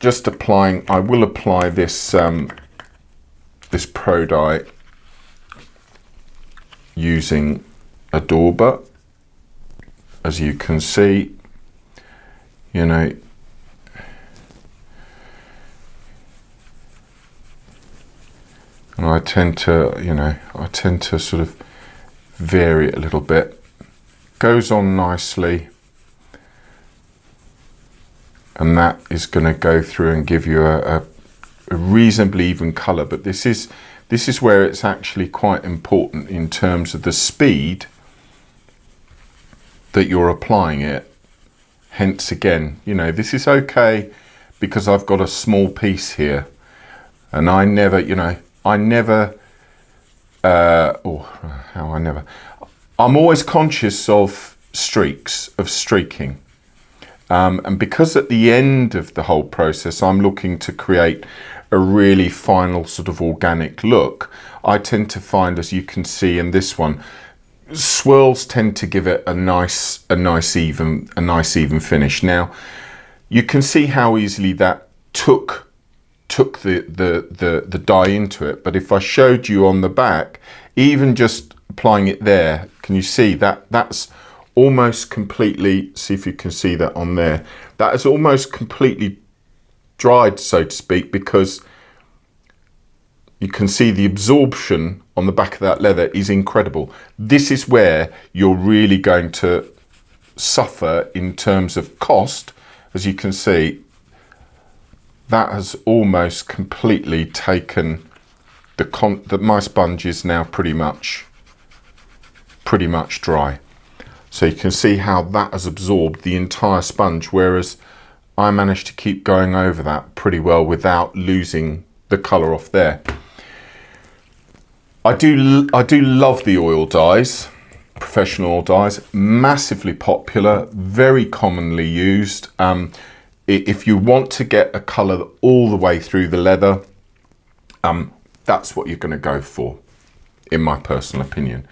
just applying, I will apply this this Pro Dye using a dauber. As you can see, you know, and I tend to, you know, I tend to sort of vary it a little bit. Goes on nicely, and that is going to go through and give you a reasonably even colour. But this is where it's actually quite important in terms of the speed that you're applying it. Hence again, you know, this is okay because I've got a small piece here, and I never, you know, I'm always conscious of streaks, of streaking. And because at the end of the whole process, I'm looking to create a really final sort of organic look, I tend to find, as you can see in this one, swirls tend to give it a nice even finish. Now, you can see how easily that took the dye into it. But if I showed you on the back, even just applying it there, can you see that that's almost completely, see if you can see that on there, that is almost completely dried, so to speak, because you can see the absorption on the back of that leather is incredible. This is where you're really going to suffer in terms of cost. As you can see, that has almost completely taken my sponge is now pretty much dry. So you can see how that has absorbed the entire sponge, whereas I managed to keep going over that pretty well without losing the colour off there. I do love the oil dyes, professional oil dyes, massively popular, very commonly used. If you want to get a colour all the way through the leather, that's what you're going to go for, in my personal opinion.